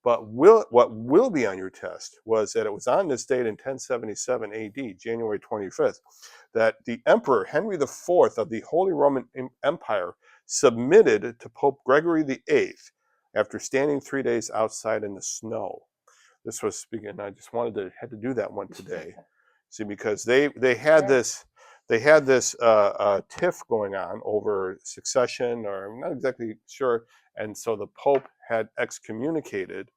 But what will be on your test was that it was on this date in 1077 AD, January 25th, that the Emperor Henry IV of the Holy Roman Empire submitted to Pope Gregory VIII after standing 3 days outside in the snow. This was speaking. I just had to do that one today. See, because they had this tiff going on over succession, or I'm not exactly sure, and so the Pope had excommunicated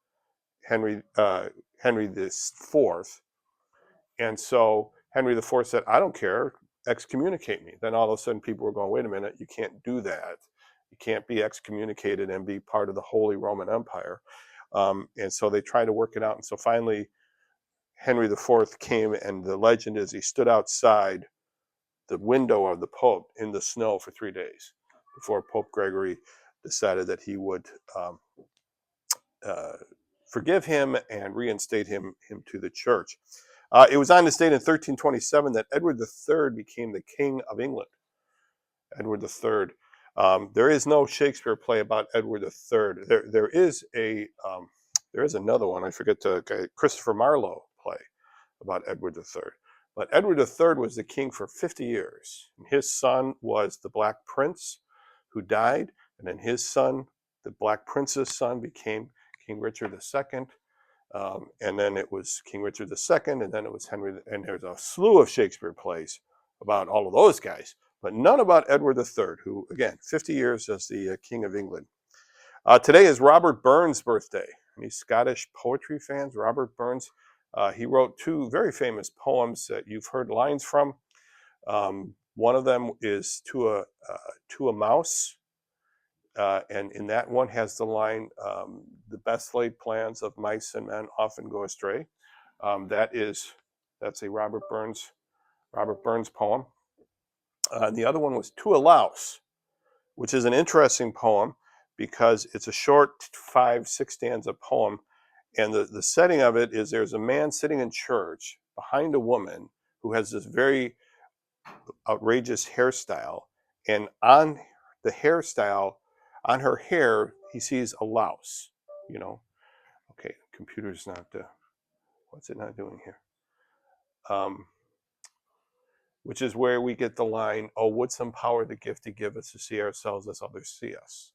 Henry the Fourth, and so Henry the Fourth said, "I don't care, excommunicate me." Then all of a sudden, people were going, "Wait a minute, you can't do that. You can't be excommunicated and be part of the Holy Roman Empire." And so they tried to work it out, and so finally, Henry the Fourth came, and the legend is he stood outside the window of the Pope in the snow for 3 days before Pope Gregory decided that he would uh, forgive him and reinstate him to the church. It was on this date in 1327 that Edward III became the King of England. Edward III. There is no Shakespeare play about Edward III. There is another one. I forget the Christopher Marlowe play about Edward III. But Edward III was the king for 50 years. His son was the Black Prince, who died, and then his son, the Black Prince's son, became King Richard II. And then it was King Richard II, and then it was Henry. And there's a slew of Shakespeare plays about all of those guys, but none about Edward III, who, again, 50 years as the King of England. Today is Robert Burns' birthday. Any Scottish poetry fans? Robert Burns. He wrote two very famous poems that you've heard lines from. One of them is to a mouse, and in that one has the line, "The best laid plans of mice and men often go astray." That's a Robert Burns poem. The other one was "To a Louse," which is an interesting poem because it's a short 5-6 stanza poem. And the setting of it is there's a man sitting in church behind a woman who has this very outrageous hairstyle. And on the hairstyle, on her hair, he sees a louse, you know. Okay, computer's not, what's it not doing here? Which is where we get the line, "Oh, would some power the gift he give us to see ourselves as others see us."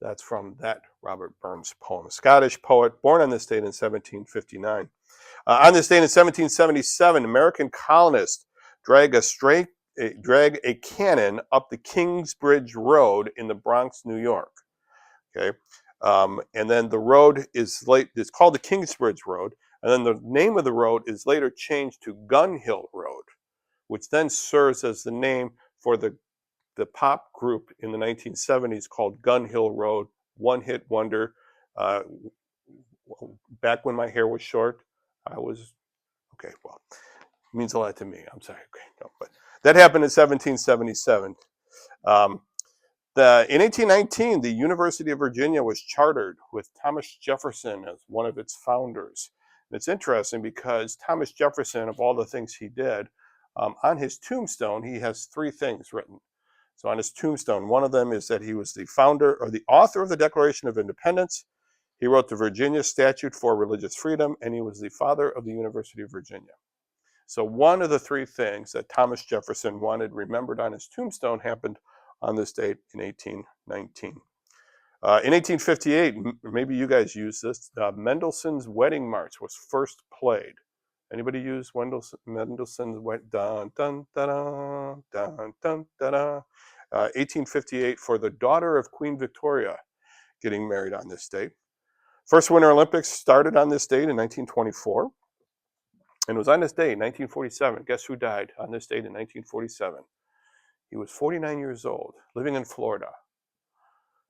That's from that Robert Burns poem. A Scottish poet, born on this date in 1759. On this date in 1777, American colonists drag a cannon up the Kingsbridge Road in the Bronx, New York. Okay, and then the road it's called the Kingsbridge Road, and then the name of the road is later changed to Gun Hill Road, which then serves as the name for the pop group in the 1970s called Gun Hill Road, one-hit wonder. Back when my hair was short, I was, okay, well, it means a lot to me. I'm sorry. Okay, no, but that happened in 1777. In 1819, the University of Virginia was chartered with Thomas Jefferson as one of its founders. And it's interesting because Thomas Jefferson, of all the things he did, on his tombstone, he has 3 things written. So on his tombstone, one of them is that he was the founder or the author of the Declaration of Independence. He wrote the Virginia Statute for Religious Freedom, and he was the father of the University of Virginia. So one of the 3 things that Thomas Jefferson wanted remembered on his tombstone happened on this date in 1819. In 1858, maybe you guys used this, Mendelssohn's Wedding March was first played. Anybody use Mendelssohn's Wedding? Dun, dun, dun, dun, dun, dun, dun. 1858 for the daughter of Queen Victoria getting married on this date. First Winter Olympics started on this date in 1924. And it was on this date, 1947. Guess who died on this date in 1947? He was 49 years old, living in Florida.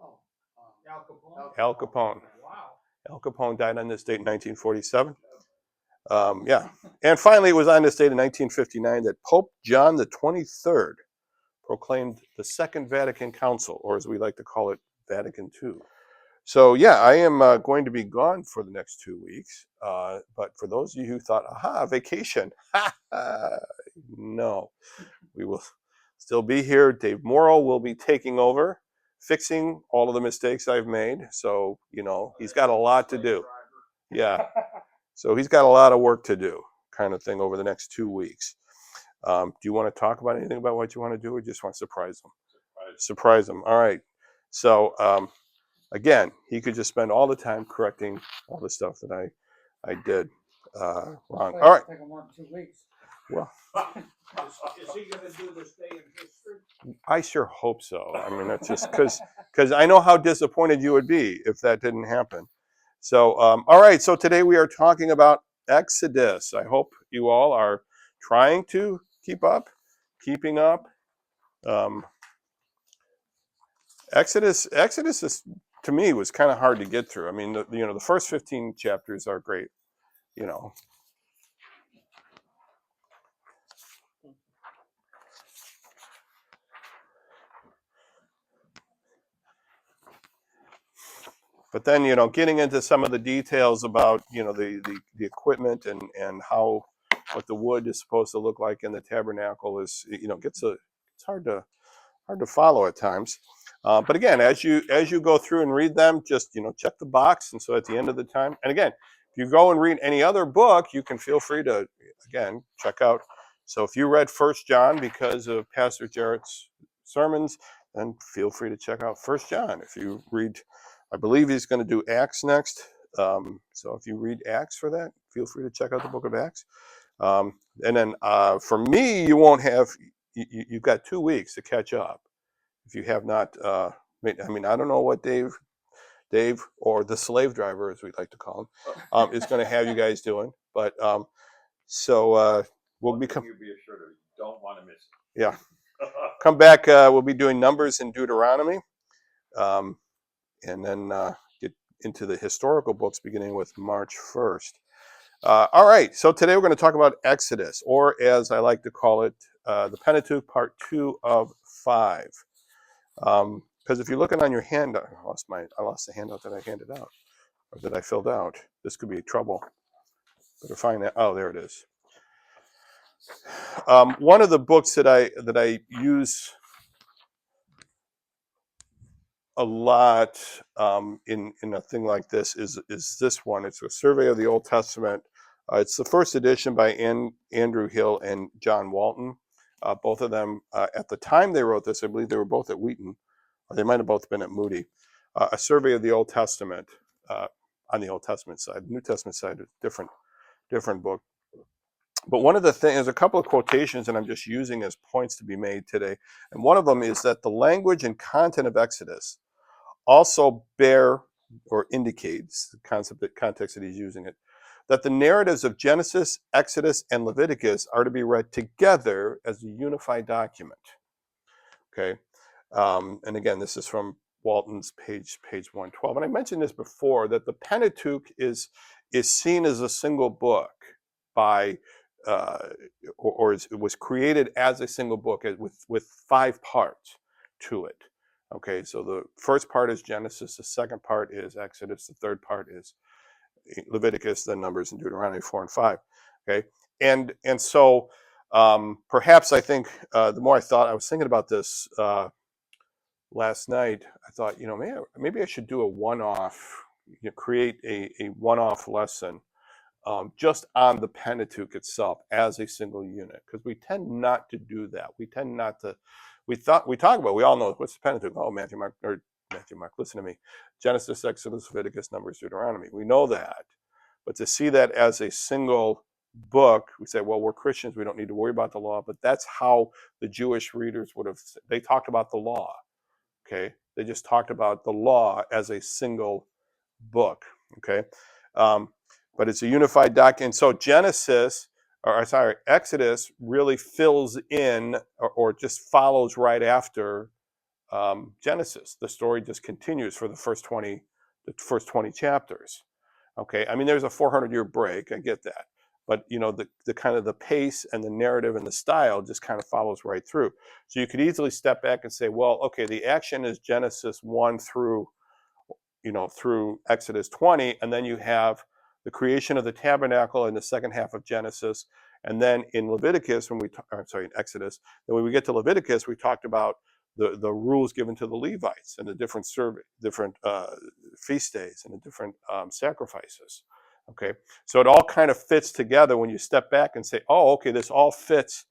Al Capone. Al Capone. Wow. Al Capone died on this date in 1947. Yeah. And finally, it was on this date in 1959 that Pope John the 23rd proclaimed the Second Vatican Council, or as we like to call it, Vatican II. So, yeah, I am going to be gone for the next 2 weeks. But for those of you who thought, aha, vacation, no, we will still be here. Dave Morrow will be taking over, fixing all of the mistakes I've made. So, you know, he's got a lot to do. Yeah. So he's got a lot of work to do, kind of thing, over the next 2 weeks. Do you want to talk about anything about what you want to do, or just want to surprise him? Surprise him. All right. So again, he could just spend all the time correcting all the stuff that I did wrong. All right. Take him 2 weeks. Well, Is he going to do this day in history? I sure hope so. I mean, that's just because I know how disappointed you would be if that didn't happen. So, all right. So today we are talking about Exodus. I hope you all are trying to keeping up. Exodus is, to me, was kind of hard to get through. I mean, the first 15 chapters are great, you know. But then, getting into some of the details about, the equipment and what the wood is supposed to look like in the tabernacle is, it's hard to follow at times. But again, as you go through and read them, just check the box, and so at the end of the time, and again, if you go and read any other book, you can feel free to again check out. So if you read First John because of Pastor Jarrett's sermons, then feel free to check out First John. If you read, I believe he's going to do Acts next. So if you read Acts for that, feel free to check out the book of Acts. And then for me, you won't have. You've got 2 weeks to catch up if you have not made. I mean, I don't know what Dave, or the slave driver, as we like to call him, is going to have you guys doing. But we'll become. You be assured of, you don't want to miss it. Yeah, come back. We'll be doing Numbers and Deuteronomy, and then get into the historical books beginning with March 1st. All right, so today we're going to talk about Exodus, or as I like to call it, the Pentateuch, Part 2 of 5. Because if you're looking on your handout, I lost the handout that I handed out, or that I filled out. This could be trouble. Better find that. Oh, there it is. One of the books that I use a lot in a thing like this is this one. It's a survey of the Old Testament. It's the first edition by Andrew Hill and John Walton. Both of them, at the time they wrote this, I believe they were both at Wheaton, or they might have both been at Moody. A survey of the Old Testament on the Old Testament side. The New Testament side is different book. But one of the things, there's a couple of quotations that I'm just using as points to be made today. And one of them is that the language and content of Exodus also bear or indicates the context that he's using it, that the narratives of Genesis, Exodus, and Leviticus are to be read together as a unified document. Okay, and again, this is from Walton's page 112. And I mentioned this before, that the Pentateuch is seen as a single book by, or it was created as a single book with 5 parts to it. Okay, so the first part is Genesis, the second part is Exodus, the third part is Leviticus, then Numbers and Deuteronomy 4 and 5. Okay, and so perhaps I think the more I was thinking about this last night, I thought, maybe I should do a one-off, create a one-off lesson just on the Pentateuch itself as a single unit, because we tend not to do that. We tend not to. We talk about. We all know what's the Pentateuch. Oh, Matthew, Mark. Listen to me. Genesis, Exodus, Leviticus, Numbers, Deuteronomy. We know that, but to see that as a single book, we say, well, we're Christians. We don't need to worry about the law. But that's how the Jewish readers would have. They talked about the law. Okay, they just talked about the law as a single book. Okay. But it's a unified document. So Exodus really fills in or just follows right after Genesis. The story just continues for the first 20 chapters. Okay, I mean, there's a 400-year break. I get that, but the kind of the pace and the narrative and the style just kind of follows right through. So you could easily step back and say, well, okay, the action is Genesis 1 through Exodus 20, and then you have the creation of the tabernacle in the second half of Genesis, and then in Leviticus, in Exodus, then when we get to Leviticus, we talked about the rules given to the Levites and the different feast days and the different sacrifices. Okay, so it all kind of fits together when you step back and say, oh, okay, this all fits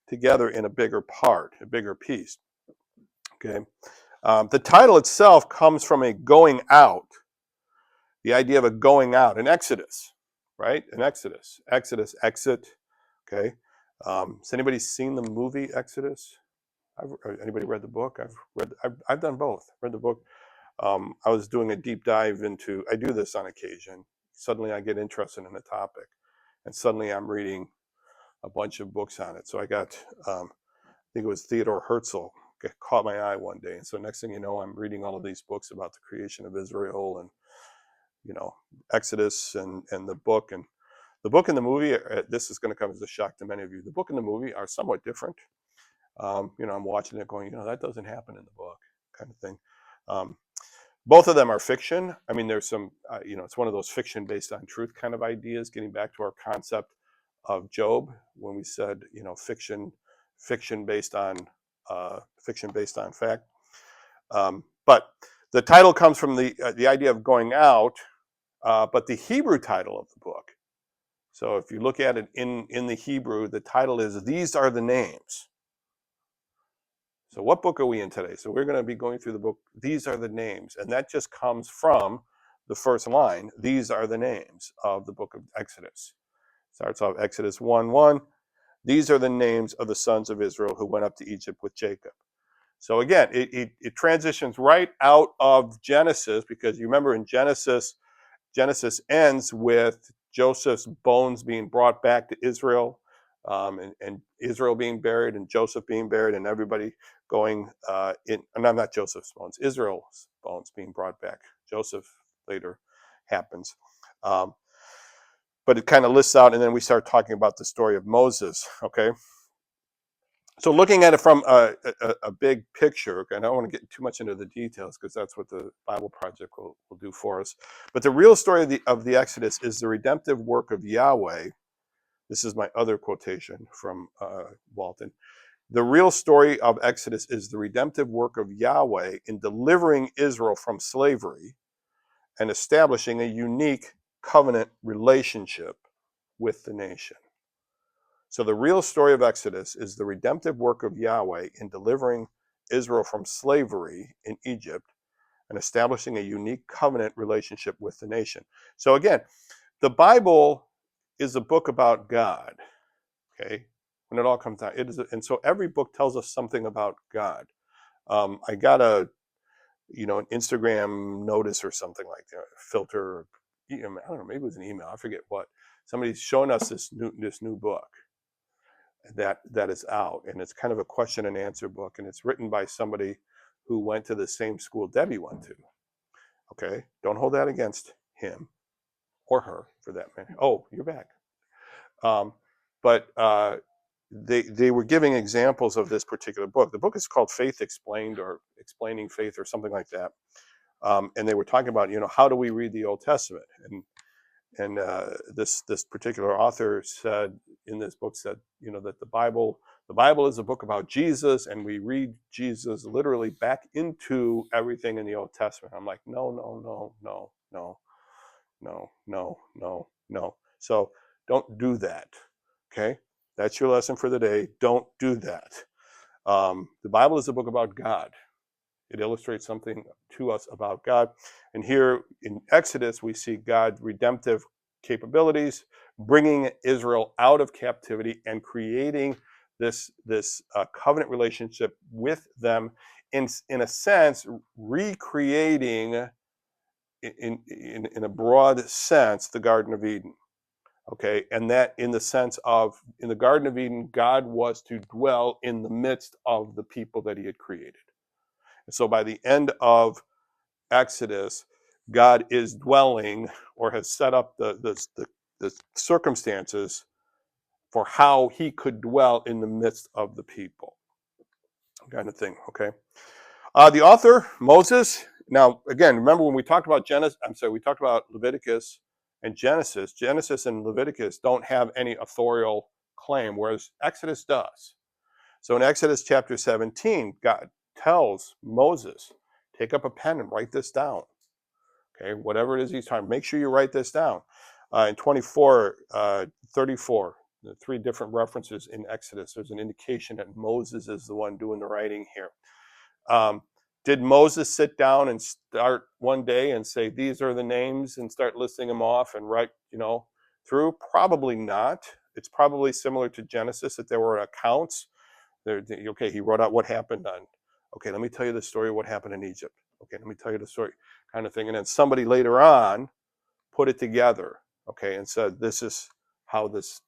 together in a bigger part, a bigger piece. Okay, the title itself comes from a going out, the idea of a going out, an exodus, right? An exodus, exit. Okay, has anybody seen the movie Exodus? Anybody read the book? I've done both. Read the book. I was doing a deep dive into. I do this on occasion. Suddenly, I get interested in a topic, and suddenly I'm reading a bunch of books on it. So I got, I think it was Theodore Herzl, caught my eye one day, and so next thing you know, I'm reading all of these books about the creation of Israel and Exodus and the book and the movie. This is going to come as a shock to many of you. The book and the movie are somewhat different. I'm watching it going, that doesn't happen in the book, kind of thing. Both of them are fiction. I mean, there's some, it's one of those fiction based on truth kind of ideas, getting back to our concept of Job when we said, fiction based on fact. But the title comes from the idea of going out, but the Hebrew title of the book. So if you look at it in the Hebrew, the title is "These Are the Names." So what book are we in today? So we're going to be going through the book, These Are the Names. And that just comes from the first line, These Are the Names of the book of Exodus. Starts off Exodus 1:1. These are the names of the sons of Israel who went up to Egypt with Jacob. So again, it transitions right out of Genesis, because you remember in Genesis ends with Joseph's bones being brought back to Israel, and Israel being buried, and Joseph being buried, and everybody going no, not Joseph's bones, Israel's bones being brought back. Joseph later happens. But it kind of lists out, and then we start talking about the story of Moses, okay? So looking at it from a big picture, and I don't want to get too much into the details because that's what the Bible Project will do for us. But the real story of the Exodus is the redemptive work of Yahweh. This is my other quotation from Walton. The real story of Exodus is the redemptive work of Yahweh in delivering Israel from slavery and establishing a unique covenant relationship with the nation. So the real story of Exodus is the redemptive work of Yahweh in delivering Israel from slavery in Egypt and establishing a unique covenant relationship with the nation. So again, the Bible is a book about God, okay? When it all comes down, it is, and so every book tells us something about God. I got an Instagram notice or something like that, filter, I don't know, maybe it was an email, I forget what. Somebody's showing us this new book that is out, and it's kind of a question and answer book, and it's written by somebody who went to the same school Debbie went to. Okay, don't hold that against him or her for that matter. Oh, you're back. But they were giving examples of this particular book. The book is called Faith Explained, or Explaining Faith, or something like that. And they were talking about, how do we read the Old Testament? And this particular author said in this book that the Bible is a book about Jesus, and we read Jesus literally back into everything in the Old Testament. I'm like, no. So don't do that. Okay, that's your lesson for the day. Don't do that. The Bible is a book about God. It illustrates something to us about God. And here in Exodus, we see God's redemptive capabilities, bringing Israel out of captivity and creating this covenant relationship with them, in a sense, recreating in a broad sense the Garden of Eden. Okay, and that in the sense of, in the Garden of Eden, God was to dwell in the midst of the people that he had created. And so by the end of Exodus, God is dwelling, or has set up the circumstances for how he could dwell in the midst of the people, kind of thing. Okay. The author, Moses. Now, again, remember when we talked about we talked about Leviticus and Genesis. Genesis and Leviticus don't have any authorial claim, whereas Exodus does. So in Exodus chapter 17, God tells Moses, take up a pen and write this down. Okay, whatever it is he's talking, make sure you write this down. In 24, 34, the three different references in Exodus, there's an indication that Moses is the one doing the writing here. Did Moses sit down and start one day and say, these are the names, and start listing them off and write, through? Probably not. It's probably similar to Genesis, that there were accounts. Okay, he wrote out what happened on, okay, let me tell you the story of what happened in Egypt. Okay, let me tell you the story, kind of thing. And then somebody later on put it together, okay, and said, this is how this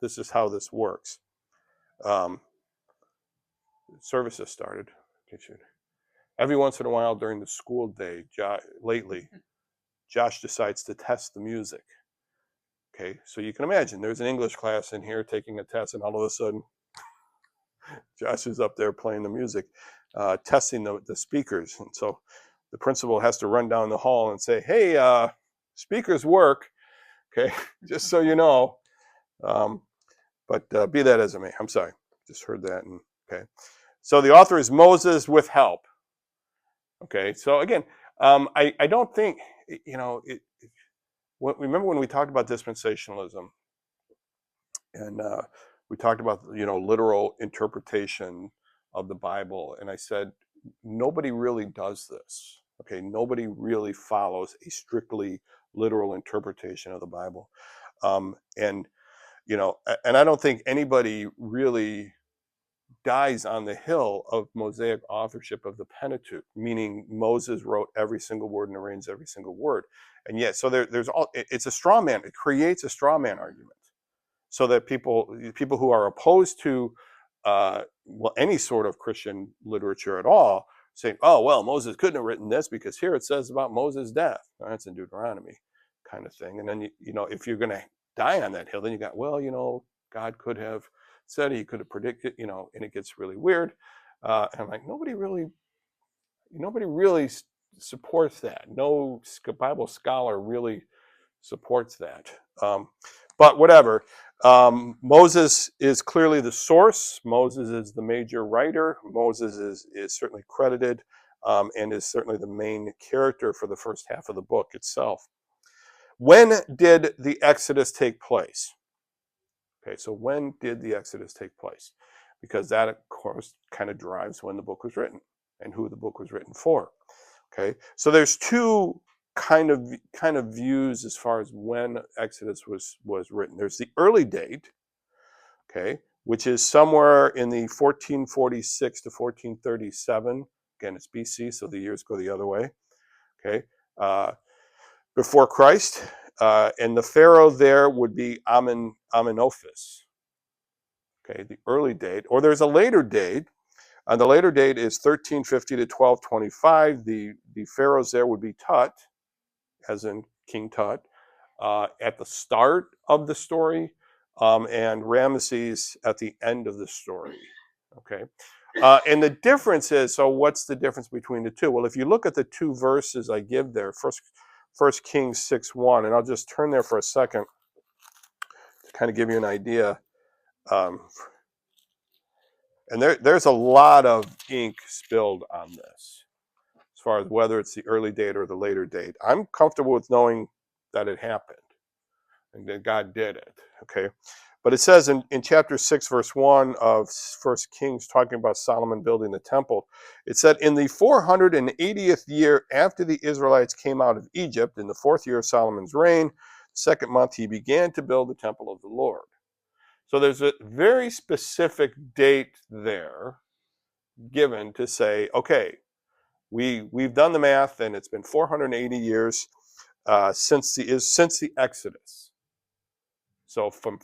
works. Services started. Every once in a while during the school day, lately, Josh decides to test the music. Okay, so you can imagine there's an English class in here taking a test, and all of a sudden, Josh is up there playing the music, testing the speakers. And so the principal has to run down the hall and say, hey, speakers work, okay, just so you know. But be that as it may, I'm sorry, just heard that. And okay, so the author is Moses with help. Okay, so again, I don't think, remember when we talked about dispensationalism, and we talked about, literal interpretation of the Bible, and I said, nobody really does this. Okay, nobody really follows a strictly literal interpretation of the Bible. And I don't think anybody really dies on the hill of Mosaic authorship of the Pentateuch, meaning Moses wrote every single word and arranged every single word. And yet, so it's a straw man. It creates a straw man argument, so that people who are opposed to any sort of Christian literature at all say, oh, well, Moses couldn't have written this because here it says about Moses' death. That's in Deuteronomy, kind of thing. And then, if you're going to die on that hill, then you got, well, God could have said, he could have predicted, and it gets really weird. And I'm like, nobody really supports that. No Bible scholar really supports that. But whatever. Moses is clearly the source. Moses is the major writer. Moses is certainly credited, and is certainly the main character for the first half of the book itself. When did the Exodus take place? Okay, so when did the Exodus take place? Because that, of course, kind of drives when the book was written and who the book was written for. Okay, so there's two kind of views as far as when Exodus was written. There's the early date, okay, which is somewhere in the 1446 to 1437. Again, it's BC, so the years go the other way. Okay, before Christ, and the pharaoh there would be Amenophis. Okay, the early date, or there's a later date. The later date is 1350 to 1225. The pharaohs there would be Tut, as in King Tut, at the start of the story, and Ramesses at the end of the story. Okay, and the difference is, so what's the difference between the two? Well, if you look at the two verses I give there, First Kings 6:1, and I'll just turn there for a second to kind of give you an idea. And there's a lot of ink spilled on this, as far as whether it's the early date or the later date. I'm comfortable with knowing that it happened and that God did it, okay? But it says in chapter 6, verse 1 of 1 Kings, talking about Solomon building the temple, it said, in the 480th year after the Israelites came out of Egypt, in the 4th year of Solomon's reign, 2nd month, he began to build the temple of the Lord. So there's a very specific date there given to say, okay, we've done the math, and it's been 480 years since the Exodus. So from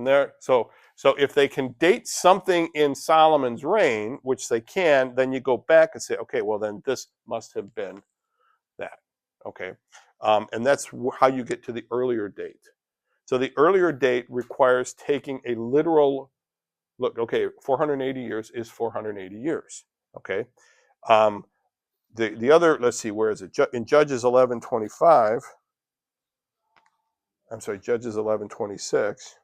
there, so if they can date something in Solomon's reign, which they can, then you go back and say, okay, well then this must have been that. Okay, and that's how you get to the earlier date. So the earlier date requires taking a literal look. Okay, 480 years is 480 years. Okay. The other, let's see, where is it? In Judges 11:25. I'm sorry, Judges 11:26.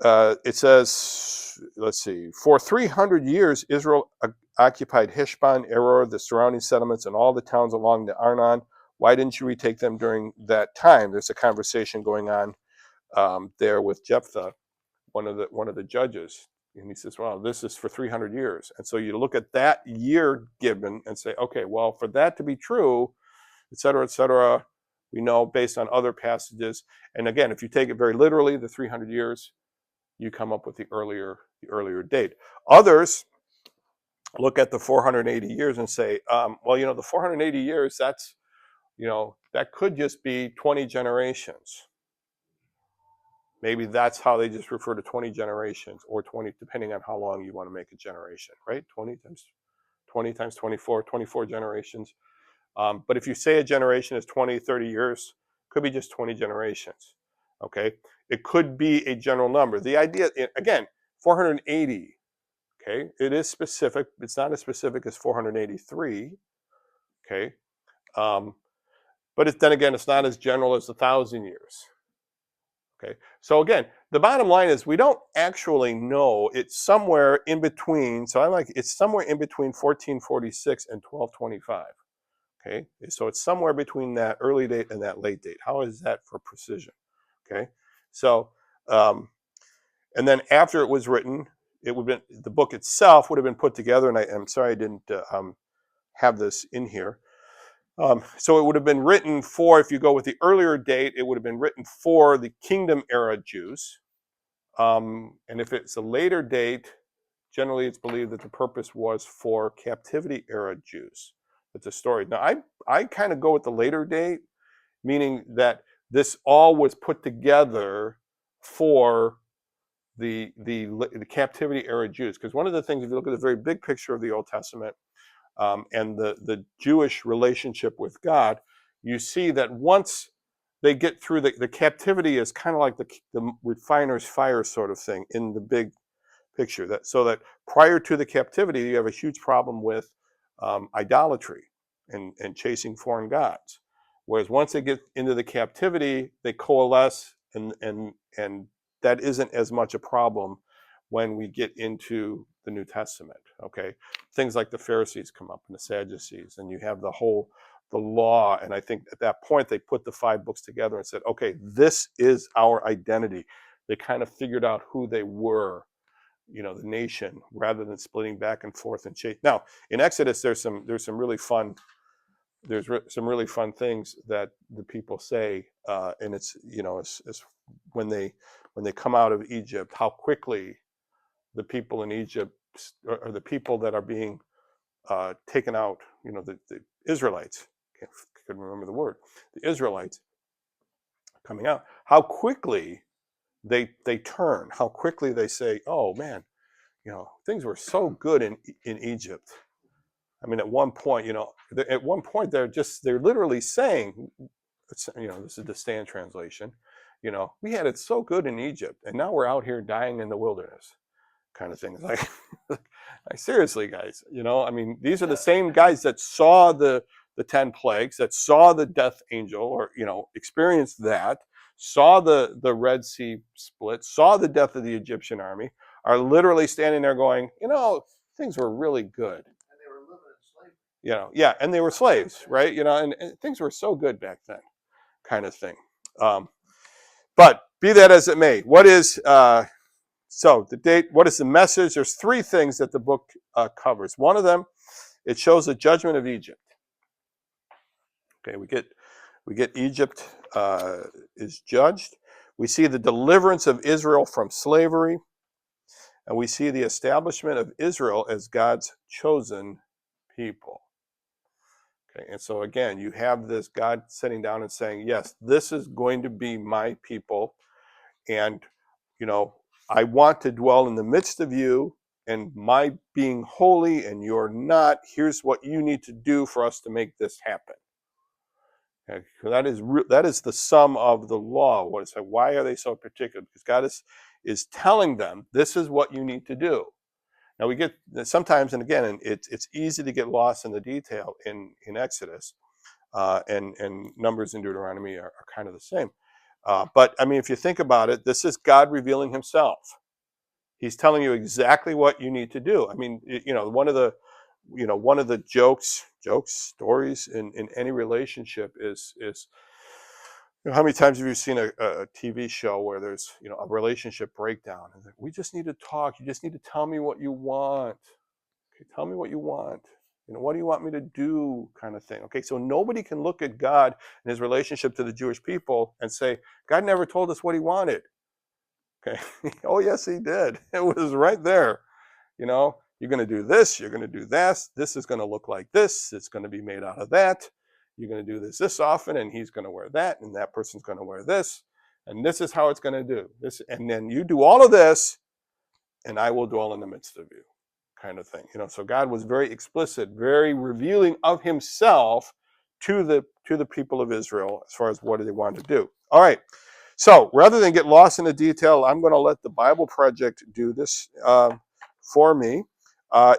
It says, let's see, for 300 years, Israel occupied Heshbon, Eror, the surrounding settlements, and all the towns along the Arnon. Why didn't you retake them during that time? There's a conversation going on there with Jephthah, one of the judges, and he says, "Well, this is for 300 years." And so you look at that year given and say, "Okay, well, for that to be true, et cetera, we know based on other passages." And again, if you take it very literally, the 300 years, you come up with the earlier date. Others look at the 480 years and say, well, the 480 years, that's, that could just be 20 generations. Maybe that's how they just refer to 20 generations, or 20, depending on how long you want to make a generation, right? 20 times 24 generations. But if you say a generation is 20, 30 years, could be just 20 generations, okay? It could be a general number. The idea, again, 480, okay? It is specific. It's not as specific as 483, okay? But then again, it's not as general as 1,000 years, okay? So again, the bottom line is we don't actually know. It's somewhere in between. So it's somewhere in between 1446 and 1225. Okay, so it's somewhere between that early date and that late date. How is that for precision? Okay, so and then after it was written, it would have been, the book itself would have been put together. And I'm sorry I didn't have this in here. So it would have been written for, if you go with the earlier date, it would have been written for the Kingdom era Jews. And if it's a later date, generally it's believed that the purpose was for captivity era Jews. It's a story. Now, I kind of go with the later date, meaning that this all was put together for the captivity era Jews. Because one of the things, if you look at the very big picture of the Old Testament and the Jewish relationship with God, you see that once they get through the captivity is kind of like the refiner's fire sort of thing in the big picture. So that prior to the captivity, you have a huge problem with idolatry and chasing foreign gods. Whereas once they get into the captivity, they coalesce, and that isn't as much a problem when we get into the New Testament. Okay, things like the Pharisees come up and the Sadducees, and you have the law. And I think at that point they put the 5 books together and said, okay, this is our identity. They kind of figured out who they were, the nation, rather than splitting back and forth and chase. Now, in Exodus, there's some really fun things that the people say, and it's when they come out of Egypt, how quickly the people in Egypt, or the people that are being taken out, the Israelites, couldn't remember the word, the Israelites coming out, how quickly they turn, how quickly they say, oh man, things were so good in Egypt. I mean, at one point, they're literally saying, this is the Stand translation, we had it so good in Egypt, and now we're out here dying in the wilderness, kind of thing. Like, like seriously, guys, I mean, these are the same guys that saw the 10 plagues, that saw the death angel, or experienced that, saw the Red Sea split, saw the death of the Egyptian army, are literally standing there going, things were really good. And they were living in slavery. Yeah, and they were slaves, right? And things were so good back then, kind of thing. But be that as it may, what is so the date? What is the message? There's 3 things that the book covers. One of them, it shows the judgment of Egypt. Okay, we get Egypt is judged. We see the deliverance of Israel from slavery, and we see the establishment of Israel as God's chosen people. Okay, and so again, you have this God sitting down and saying, yes, this is going to be my people, and I want to dwell in the midst of you, and my being holy and you're not, here's what you need to do for us to make this happen. Okay, so that is the sum of the law. Why are they so particular? Because God is telling them, this is what you need to do. Now we get sometimes, and again, it's easy to get lost in the detail in Exodus, and Numbers and Deuteronomy are kind of the same. But I mean, if you think about it, this is God revealing himself. He's telling you exactly what you need to do. I mean, one of the jokes, stories in any relationship is how many times have you seen a TV show where there's a relationship breakdown and we just need to talk. You just need to tell me what you want. Okay, tell me what you want. What do you want me to do? Kind of thing. Okay, so nobody can look at God and his relationship to the Jewish people and say, God never told us what he wanted. Okay. Oh, yes, he did. It was right there. You're going to do this. You're going to do that. This is going to look like this. It's going to be made out of that. You're going to do this often, and he's going to wear that, and that person's going to wear this. And this is how it's going to do this. And then you do all of this, and I will dwell in the midst of you, kind of thing. So God was very explicit, very revealing of himself to the people of Israel as far as what they wanted to do. All right. So rather than get lost in the detail, I'm going to let the Bible Project do this for me.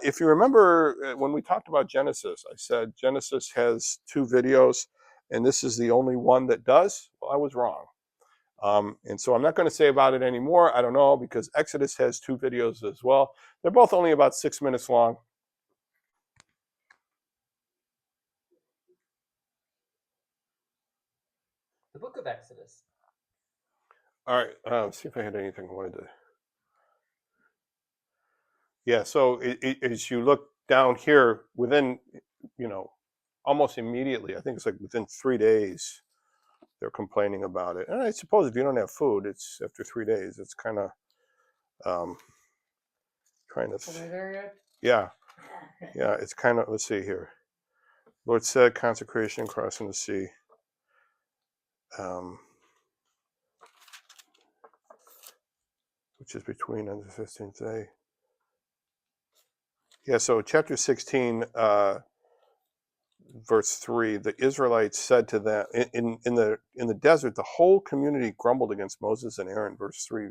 If you remember when we talked about Genesis, I said Genesis has 2 videos, and this is the only one that does. Well, I was wrong. And so I'm not going to say about it anymore. I don't know, because Exodus has 2 videos as well. They're both only about 6 minutes long. The book of Exodus. All right. Let's see if I had anything I wanted to. Yeah. So as you look down here, within, almost immediately, I think it's like within 3 days, they're complaining about it. And I suppose if you don't have food, it's after 3 days. It's kind of trying to. Are we there yet? Yeah. Yeah. It's kind of. Let's see here. Lord said, consecration, crossing the sea. Which is between on the 15th day. Yeah, so chapter 16, verse 3, the Israelites said to them, in the desert, the whole community grumbled against Moses and Aaron. Verse 3,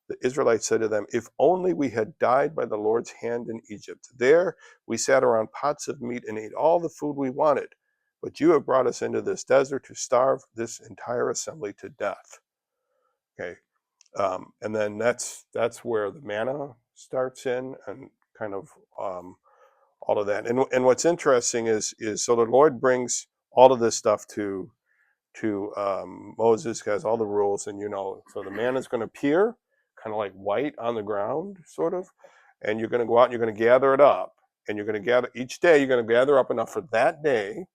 the Israelites said to them, if only we had died by the Lord's hand in Egypt. There we sat around pots of meat and ate all the food we wanted. But you have brought us into this desert to starve this entire assembly to death. Okay. And then that's where the manna starts in, and kind of all of that. And what's interesting is so the Lord brings all of this stuff to Moses, has all the rules, and so the manna is going to appear kind of like white on the ground, sort of, and you're going to go out and you're going to gather it up, and you're going to gather each day. You're going to gather up enough for that day,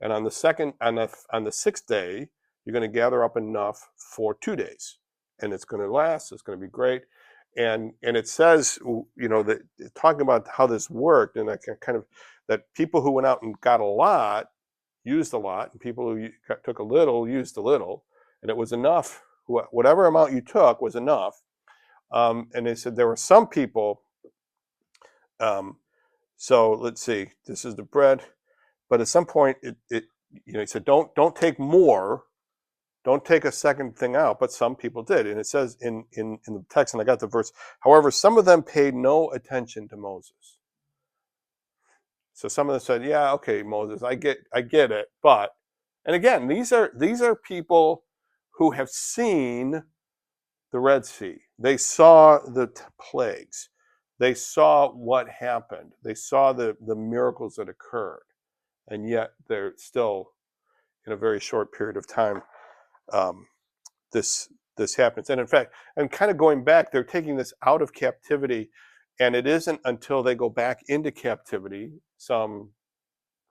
and on the 6th day, you're going to gather up enough for 2 days, and it's going to last. It's going to be great. And it says, that talking about how this worked, and that kind of that people who went out and got a lot used a lot, and people who took a little used a little, and it was enough. Whatever amount you took was enough. And they said there were some people. So let's see. This is the bread, but at some point, he said, don't take more. Don't take a second thing out, but some people did. And it says in the text, and I got the verse, however, some of them paid no attention to Moses. So some of them said, yeah, okay, Moses, I get it. But, and again, these are people who have seen the Red Sea. They saw the plagues. They saw what happened. They saw the miracles that occurred. And yet they're still, in a very short period of time, this happens. And in fact, and kind of going back, they're taking this out of captivity, and it isn't until they go back into captivity, some,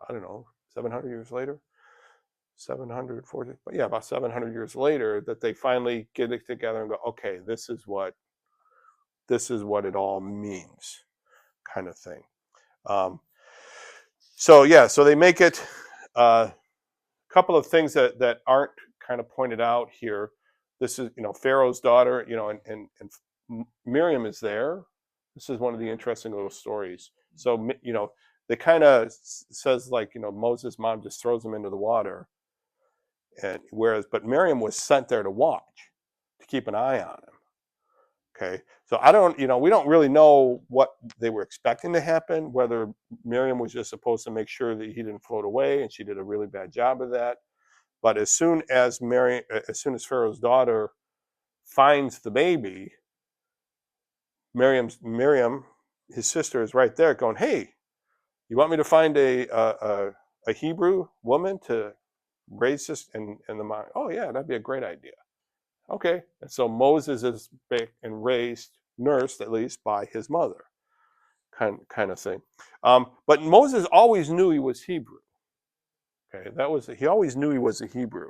I don't know, 700 years later, 740, but yeah, about 700 years later, that they finally get it together and go, okay, this is what it all means, kind of thing. So they make it a couple of things that aren't kind of pointed out here. This is, Pharaoh's daughter, and Miriam is there. This is one of the interesting little stories. So, they kind of says, like, Moses' mom just throws him into the water. And but Miriam was sent there to watch, to keep an eye on him. Okay. So we don't really know what they were expecting to happen, whether Miriam was just supposed to make sure that he didn't float away, and she did a really bad job of that. But as soon as Pharaoh's daughter finds the baby, Miriam, his sister, is right there going, "Hey, you want me to find a Hebrew woman to raise this?" And the mom, "Oh yeah, that'd be a great idea." Okay, and so Moses is raised, nursed at least by his mother, kind of thing. But Moses always knew he was Hebrew. Okay, he always knew he was a Hebrew,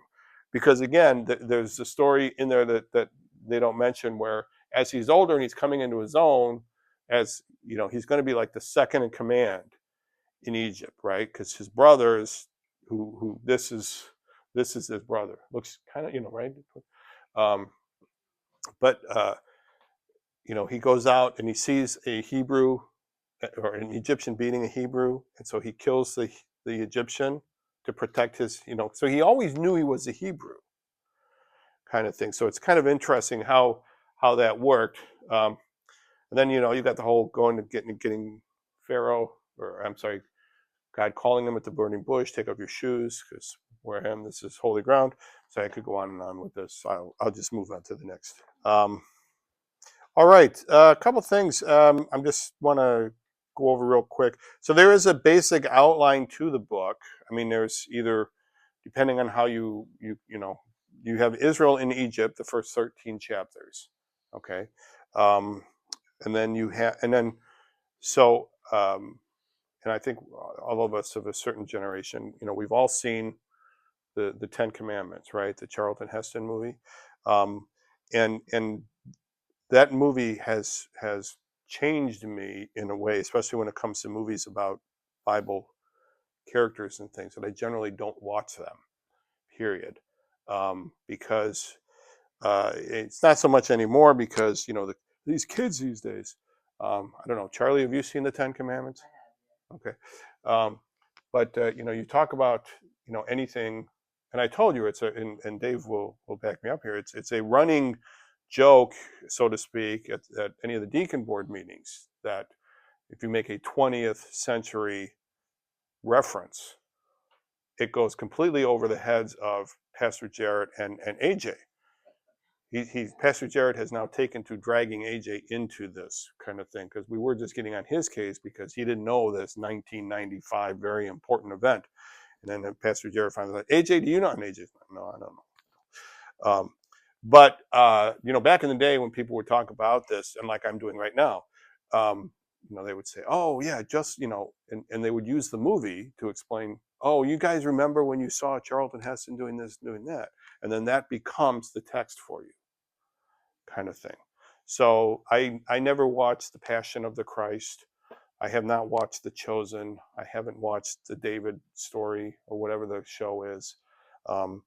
because again, there's a story in there that they don't mention where as he's older and he's coming into his own, as you know, he's going to be like the second in command in Egypt, right? Because his brothers, who this is his brother, looks kind of, you know, right. Um, but you know, he goes out and he sees a Hebrew or an Egyptian beating a Hebrew, and so he kills the Egyptian to protect his, you know. So he always knew he was a Hebrew, kind of thing. So it's kind of interesting how that worked. And then, you know, you got the whole going to getting Pharaoh, or I'm sorry, God calling him at the burning bush, take off your shoes, because where I am, this is holy ground. So I could go on and on with this. I'll just move on to the next. All right, a couple things I just want to go over real quick. So there is a basic outline to the book. I mean, there's either, depending on how you know, you have Israel in Egypt, the first 13 chapters, okay, and then you have, and then so, and I think all of us of a certain generation, you know, we've all seen the Ten Commandments, right? The Charlton Heston movie, and that movie has changed me in a way, especially when it comes to movies about Bible characters and things, that I generally don't watch them. Period, because it's not so much anymore because, you know, these kids these days. I don't know, Charlie, have you seen the Ten Commandments? Okay, um, but you know, you talk about, you know, anything, and I told you it's and Dave will back me up here. It's a running joke, so to speak, at any of the deacon board meetings, that if you make a 20th century reference, it goes completely over the heads of Pastor Jarrett and AJ. Pastor Jarrett has now taken to dragging AJ into this kind of thing, because we were just getting on his case because he didn't know this 1995 very important event. And then Pastor Jarrett finally said, "AJ, do you know?" And AJ's like, "No, I don't know." But you know, back in the day when people would talk about this, and like I'm doing right now, you know, they would say, "Oh yeah, just, you know," and they would use the movie to explain, "Oh, you guys remember when you saw Charlton Heston doing this, doing that," and then that becomes the text for you, kind of thing. So I never watched The Passion of the Christ. I have not watched The Chosen. I haven't watched the David story or whatever the show is. Um,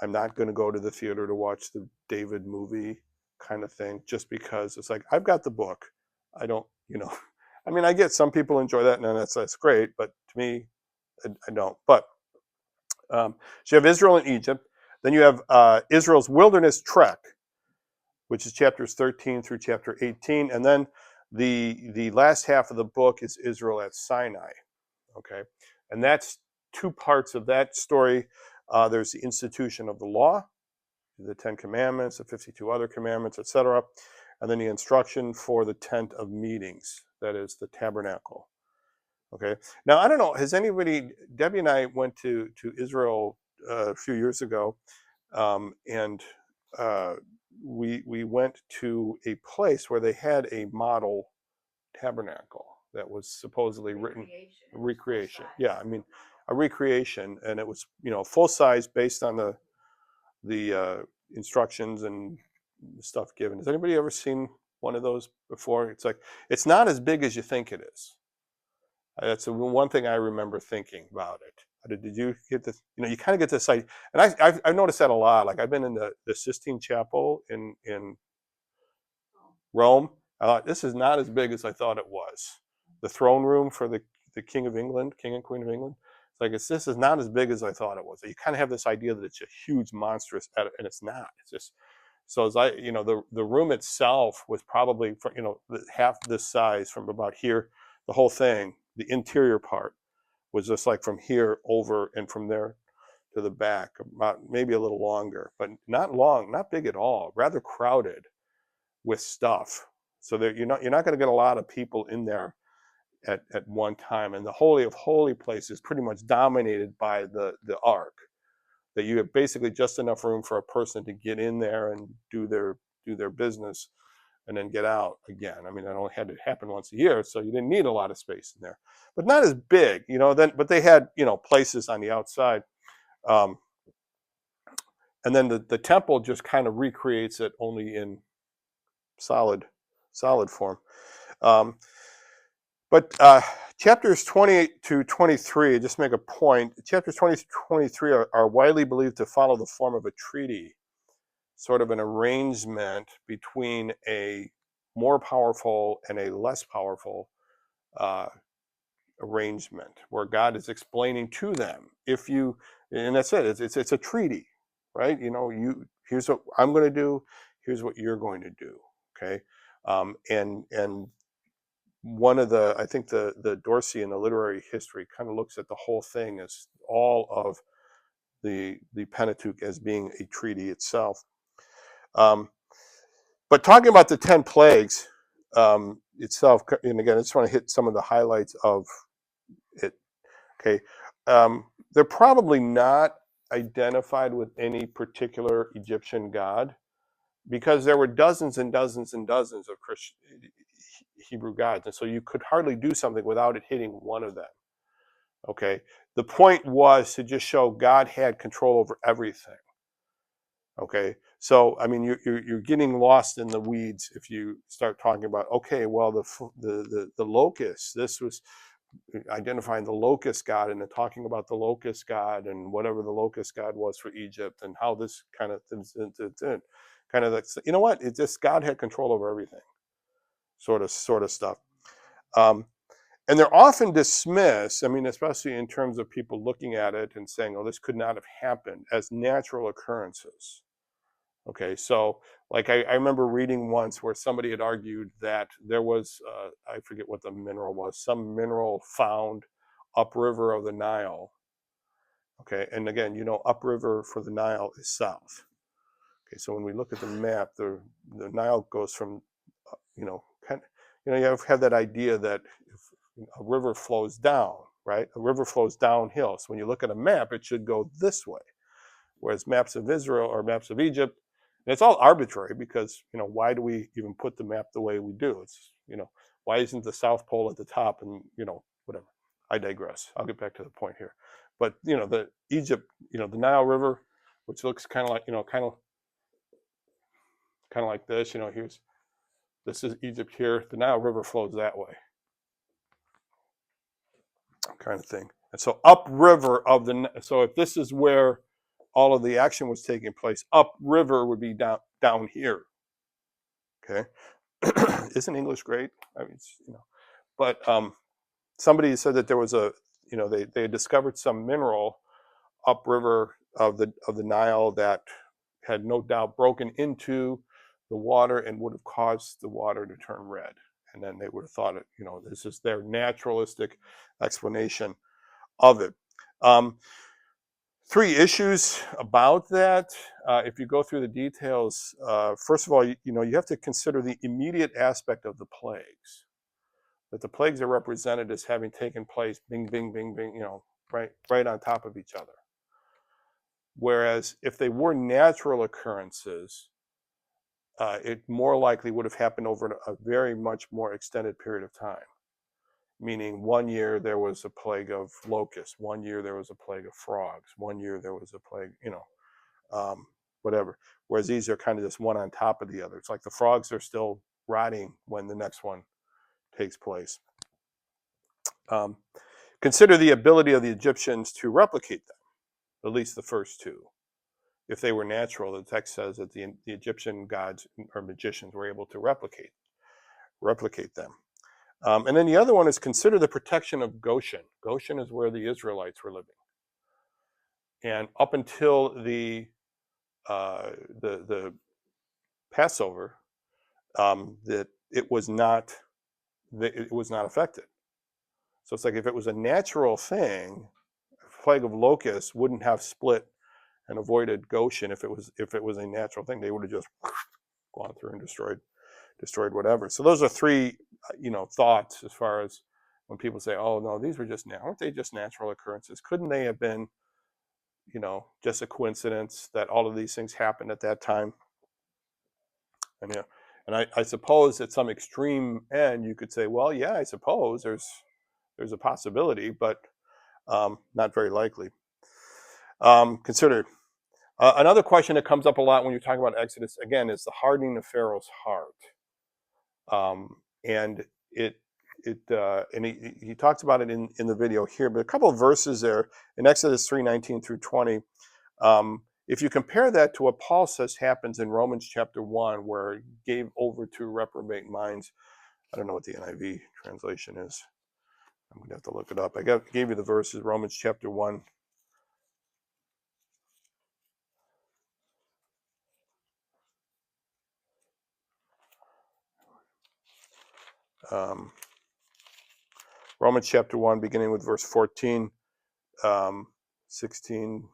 I'm not going to go to the theater to watch the David movie, kind of thing, just because it's like, I've got the book. I don't, you know, I mean, I get some people enjoy that, and that's great, but to me, I don't. But so you have Israel and Egypt. Then you have Israel's wilderness trek, which is chapters 13 through chapter 18. And then the last half of the book is Israel at Sinai. Okay. And that's two parts of that story. There's the institution of the law, the 10 commandments, the 52 other commandments, etc. And then the instruction for the tent of meetings, that is the tabernacle. Okay. Now, I don't know, has anybody, Debbie and I went to Israel a few years ago, and we went to a place where they had a model tabernacle that was supposedly written recreation. Yeah, I mean, a recreation, and it was, you know, full size based on the instructions and stuff given. Has anybody ever seen one of those before? It's like, it's not as big as you think it is. That's the one thing I remember thinking about it. Did you get this? You know, you kind of get this idea, and I've noticed that a lot. Like, I've been in the Sistine Chapel in Rome. I thought, this is not as big as I thought it was. The throne room for the King of England, King and Queen of England. It's like, this is not as big as I thought it was. You kind of have this idea that it's a huge, monstrous, and it's not. It's just, so as you know, the room itself was probably, you know, half this size from about here. The whole thing, the interior part, was just like from here over and from there to the back, about maybe a little longer, but not long, not big at all, rather crowded with stuff. So that you're not going to get a lot of people in there at one time. And the Holy of Holy place is pretty much dominated by the ark. That you have basically just enough room for a person to get in there and do their business and then get out again. I mean, that only had to happen once a year, so you didn't need a lot of space in there, but not as big, but they had, places on the outside. Um, and then the temple just kind of recreates it only in solid form. Um, but chapters 28 to 23, just make a point, chapters 20 to 23 are widely believed to follow the form of a treaty, sort of an arrangement between a more powerful and a less powerful uh, arrangement, where God is explaining to them, and that's it. It's a treaty, right? Here's what I'm going to do. Here's what you're going to do. Okay, and one of I think the Dorsey in the literary history kind of looks at the whole thing as all of the Pentateuch as being a treaty itself. But talking about the 10 plagues itself, and again, I just want to hit some of the highlights of it. Okay, they're probably not identified with any particular Egyptian god, because there were dozens and dozens and dozens of Hebrew gods, and so you could hardly do something without it hitting one of them. Okay, the point was to just show God had control over everything. Okay, so I mean, you're getting lost in the weeds if you start talking about, okay, well, the locust. This was identifying the locust god, and then talking about the locust god and whatever the locust god was for Egypt, and how this kind of kind of that's, what, it just, God had control over everything, sort of stuff. And they're often dismissed, I mean, especially in terms of people looking at it and saying, oh, this could not have happened, as natural occurrences. Okay, so like I remember reading once where somebody had argued that there was, I forget what the mineral was, some mineral found upriver of the Nile. Okay, and again, upriver for the Nile is south. Okay, so when we look at the map, the Nile goes from, you have that idea that if a river flows down, right? A river flows downhill. So when you look at a map, it should go this way. Whereas maps of Israel or maps of Egypt, and it's all arbitrary, because why do we even put the map the way we do? It's why isn't the South Pole at the top, and whatever. I digress. I'll get back to the point here. But the Egypt, the Nile River, which looks kind of like like this. This is Egypt here. The Nile River flows that way, kind of thing. And so upriver of so if this is where all of the action was taking place, upriver would be down here. Okay, isn't English great? I mean, but somebody said that there was they discovered some mineral upriver of the Nile that had no doubt broken into the water and would have caused the water to turn red. And then they would have thought this is their naturalistic explanation of it. Three issues about that. If you go through the details, first of all, you have to consider the immediate aspect of the plagues. That the plagues are represented as having taken place, bing, bing, bing, bing, right on top of each other. Whereas if they were natural occurrences, it more likely would have happened over a very much more extended period of time. Meaning, one year there was a plague of locusts, one year there was a plague of frogs, one year there was a plague, whatever. Whereas these are kind of just one on top of the other. It's like the frogs are still rotting when the next one takes place. Consider the ability of the Egyptians to replicate them, at least the first two. If they were natural, the text says that the Egyptian gods or magicians were able to replicate them. And then the other one is, consider the protection of Goshen. Goshen is where the Israelites were living, and up until the Passover, that it was not affected. So it's like, if it was a natural thing plague of locusts wouldn't have split and avoided Goshen if it was a natural thing. They would have just gone through and destroyed whatever. So those are three, thoughts as far as when people say, "Oh no, these were just aren't they just natural occurrences? Couldn't they have been, just a coincidence that all of these things happened at that time?" And I suppose at some extreme end you could say, well, yeah, I suppose there's a possibility, but not very likely. Consider another question that comes up a lot when you're talking about Exodus again is the hardening of Pharaoh's heart, and and he talks about it in the video here, but a couple of verses there in Exodus 3:19 through 20. If you compare that to what Paul says happens in Romans chapter 1, where he gave over to reprobate minds. I don't know what the NIV translation is. I'm going to have to look it up. I gave you the verses, Romans chapter 1. Romans chapter 1, beginning with verse 14, 16.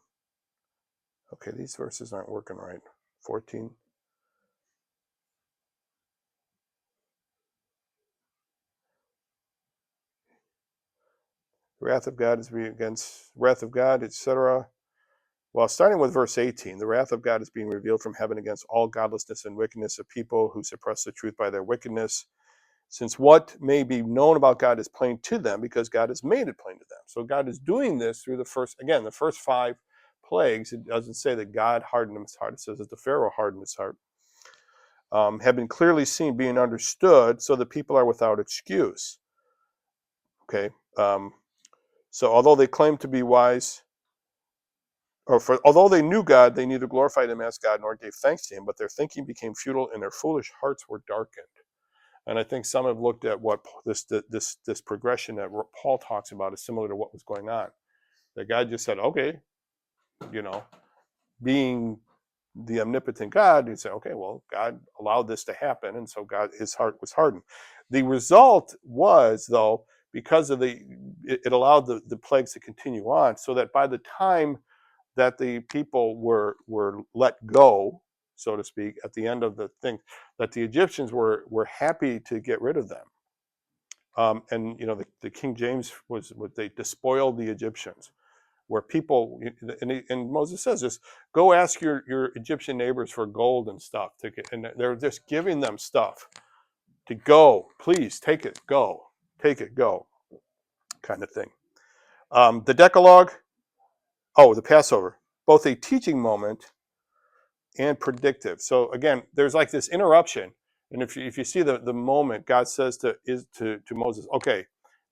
Okay, these verses aren't working right. 14. The wrath of God is against wrath of God, etc. Well, starting with verse 18, the wrath of God is being revealed from heaven against all godlessness and wickedness of people who suppress the truth by their wickedness, since what may be known about God is plain to them because God has made it plain to them. So God is doing this through the first 5 plagues. It doesn't say that God hardened his heart. It says that the Pharaoh hardened his heart. Have been clearly seen, being understood, so that people are without excuse. Okay. So although they claim to be wise, although they knew God, they neither glorified him as God nor gave thanks to him, but their thinking became futile and their foolish hearts were darkened. And I think some have looked at what this progression that Paul talks about is similar to what was going on. That God just said, okay, being the omnipotent God, he'd say, okay, well, God allowed this to happen, and so his heart was hardened. The result was, though, because of it allowed the plagues to continue on, so that by the time that the people were let go, so to speak, at the end of the thing, that the Egyptians were happy to get rid of them. And the King James was what they despoiled the Egyptians, where people and Moses says this: go ask your Egyptian neighbors for gold and stuff and they're just giving them stuff to go. Please take it, go, take it, go, kind of thing. The Decalogue, the Passover, both a teaching moment and predictive. So again, there's like this interruption, and if you see the moment, God says to Moses, okay,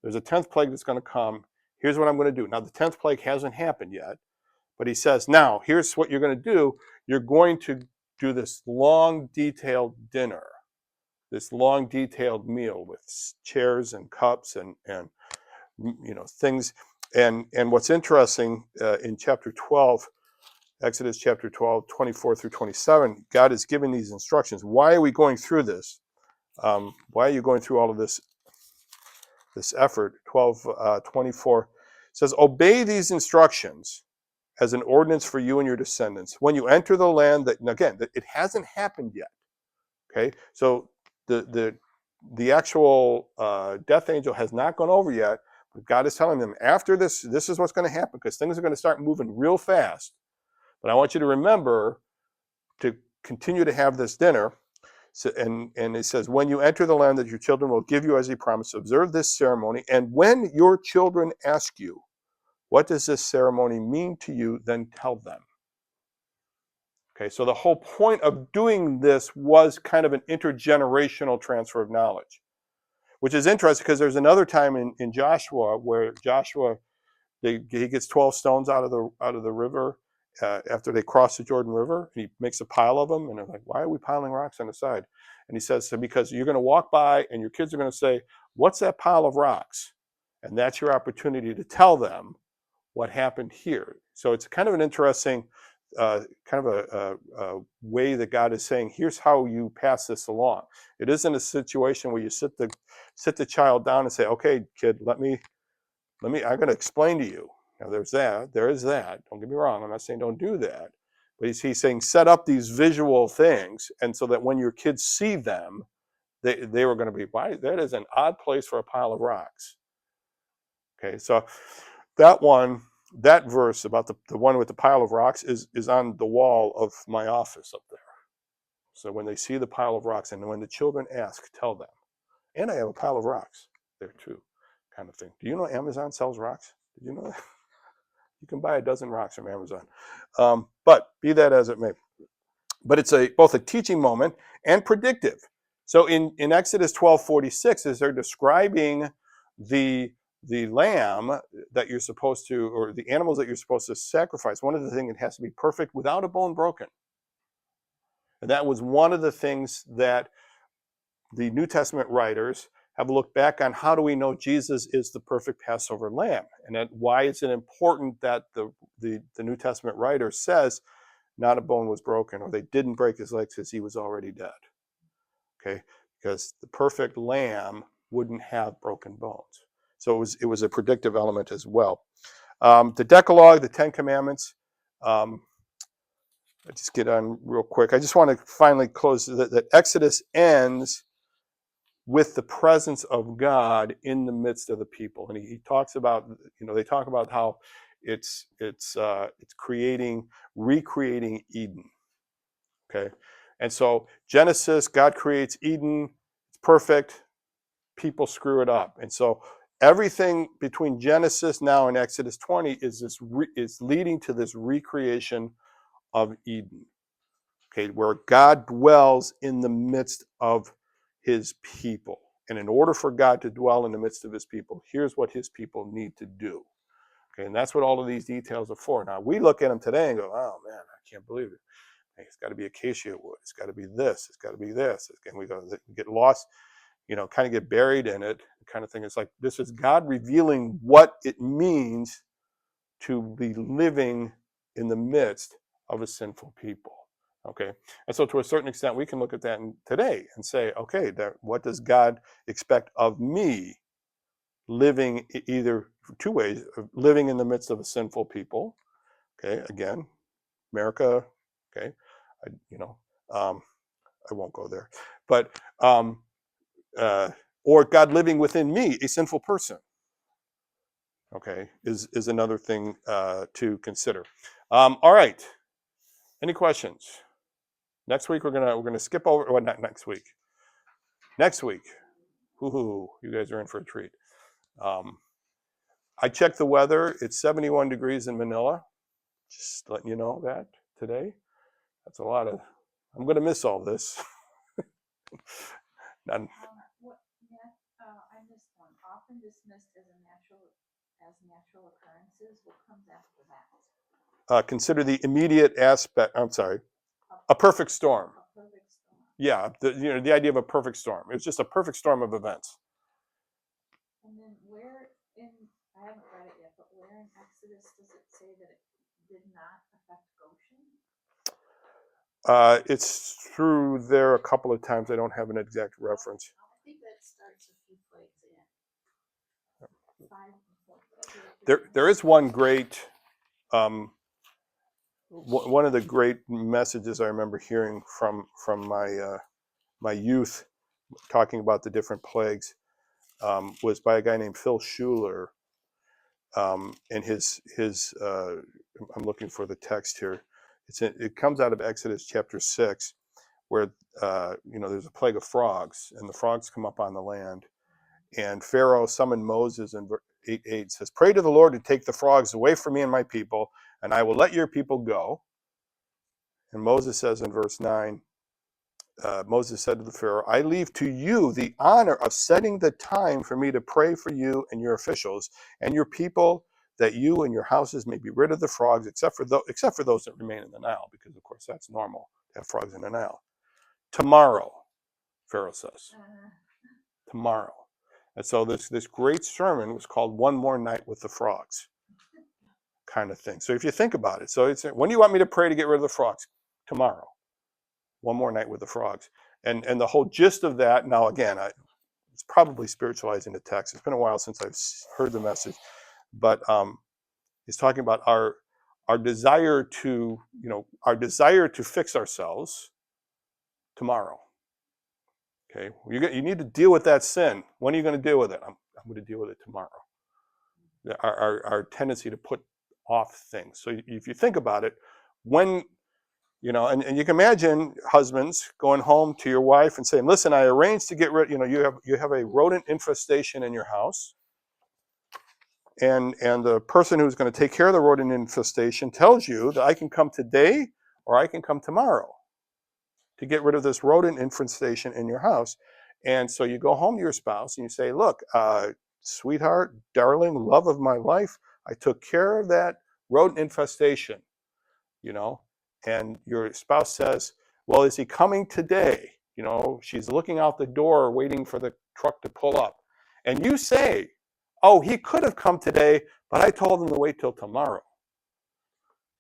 there's a 10th plague that's going to come. Here's what I'm going to do. Now the 10th plague hasn't happened yet, but he says, now here's what you're going to do. You're going to do this long, detailed dinner, this long, detailed meal with chairs and cups and things. And what's interesting in chapter 12. Exodus chapter 12, 24 through 27, God is giving these instructions. Why are we going through this? Why are you going through all of this effort? 12, 24 says, obey these instructions as an ordinance for you and your descendants. When you enter the land that, again, it hasn't happened yet. Okay, so the actual death angel has not gone over yet, but God is telling them after this is what's going to happen, because things are going to start moving real fast. But I want you to remember to continue to have this dinner. So, and it says, when you enter the land that your children will give you as he promised, observe this ceremony. And when your children ask you, what does this ceremony mean to you, then tell them. Okay, so the whole point of doing this was kind of an intergenerational transfer of knowledge, which is interesting because there's another time in Joshua where Joshua, he gets 12 stones out of the river after they cross the Jordan River. He makes a pile of them, and they're like, why are we piling rocks on the side? And he says, so because you're going to walk by and your kids are going to say, what's that pile of rocks? And that's your opportunity to tell them what happened here. So it's kind of an interesting kind of a way that God is saying, here's how you pass this along. It isn't a situation where you sit the child down and say, okay, kid, I'm going to explain to you. Now there is that. Don't get me wrong. I'm not saying don't do that. But he's saying set up these visual things, and so that when your kids see them, they were going to be, why, that is an odd place for a pile of rocks. Okay, so that verse about the one with the pile of rocks is on the wall of my office up there. So when they see the pile of rocks, and when the children ask, tell them. And I have a pile of rocks there too, kind of thing. Do you know Amazon sells rocks? Did you know that? You can buy a dozen rocks from Amazon. But be that as it may. But it's both a teaching moment and predictive. So in Exodus 12:46, as they're describing the lamb that you're supposed to, or the animals that you're supposed to sacrifice, one of the things, it has to be perfect without a bone broken. And that was one of the things that the New Testament writers have looked back on. How do we know Jesus is the perfect Passover lamb? And why is it important that the New Testament writer says not a bone was broken, or they didn't break his legs because he was already dead? Okay, because the perfect lamb wouldn't have broken bones. So it was a predictive element as well. The Decalogue, the Ten Commandments. I just get on real quick. I just want to finally close that Exodus ends with the presence of God in the midst of the people, and he talks about, they talk about how it's recreating Eden. Okay, and so Genesis, God creates Eden, it's perfect. People screw it up, and so everything between Genesis now and Exodus 20 is leading to this recreation of Eden. Okay, where God dwells in the midst of his people. And in order for God to dwell in the midst of his people, here's what his people need to do. Okay, and that's what all of these details are for. Now, we look at them today and go, oh man, I can't believe it. It's got to be acacia wood. It's got to be this. It's got to be this. And we get lost, kind of get buried in it, kind of thing. It's like, this is God revealing what it means to be living in the midst of a sinful people. Okay, and so to a certain extent, we can look at that today and say, okay, what does God expect of me, living either two ways, living in the midst of a sinful people? Okay, again, America. Okay, I won't go there, but or God living within me, a sinful person. Okay, is another thing to consider. All right. Any questions? Next week we're gonna skip over. Well, not next week. Next week, woohoo! You guys are in for a treat. I checked the weather. It's 71 degrees in Manila. Just letting you know that today. That's a lot of. I'm gonna miss all this. I missed one. Often dismissed as natural occurrences. What comes after that? Consider the immediate aspect. I'm sorry. A perfect storm. A perfect storm. Yeah, the idea of a perfect storm. It's just a perfect storm of events. And then I haven't read it yet, but where in Exodus does it say that it did not affect Goshen? It's through there a couple of times. I don't have an exact reference. I think that starts a few places in 5 and 4. There is one great, one of the great messages I remember hearing from my youth, talking about the different plagues, was by a guy named Phil Schuler, and his I'm looking for the text here. It comes out of Exodus chapter 6, where there's a plague of frogs, and the frogs come up on the land, and Pharaoh summoned Moses, and 8:8 says, "Pray to the Lord to take the frogs away from me and my people, and I will let your people go." And Moses says in verse 9, Moses said to the Pharaoh, "I leave to you the honor of setting the time for me to pray for you and your officials and your people, that you and your houses may be rid of the frogs, except for those that remain in the Nile," because of course that's normal to have frogs in the Nile. "Tomorrow," Pharaoh says. Tomorrow. And so this great sermon was called "One More Night with the Frogs," kind of thing. So if you think about it, so it's, when do you want me to pray to get rid of the frogs? Tomorrow. One more night with the frogs. And the whole gist of that, now again, it's probably spiritualizing the text. It's been a while since I've heard the message, but He's talking about our desire to, our desire to fix ourselves tomorrow. Okay, you need to deal with that sin. When are you going to deal with it? I'm going to deal with it tomorrow. Our tendency to put off things. So if you think about it, when, and you can imagine husbands going home to your wife and saying, listen, I arranged to get rid, you have a rodent infestation in your house. And the person who's going to take care of the rodent infestation tells you that I can come today or I can come tomorrow to get rid of this rodent infestation in your house. And so you go home to your spouse and you say, look, sweetheart, darling, love of my life, I took care of that rodent infestation, and your spouse says, well, is he coming today? She's looking out the door waiting for the truck to pull up. And you say, oh, he could have come today, but I told him to wait till tomorrow.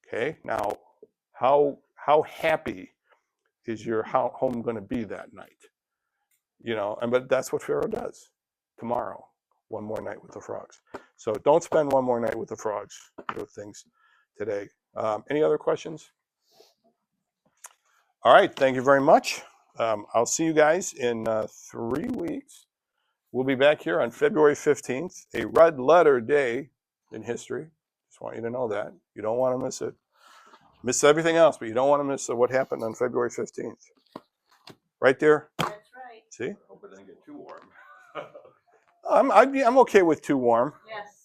Okay, now how happy is your home going to be that night? But that's what Pharaoh does. Tomorrow, one more night with the frogs. So don't spend one more night with the frogs with things today. Any other questions? All right, thank you very much. I'll see you guys in 3 weeks. We'll be back here on February 15th, a red letter day in history. Just want you to know that. You don't want to miss it. Miss everything else, but you don't want to miss what happened on February 15th. Right there? That's right. See? Hope it doesn't get too warm. I'm okay with too warm. Yes.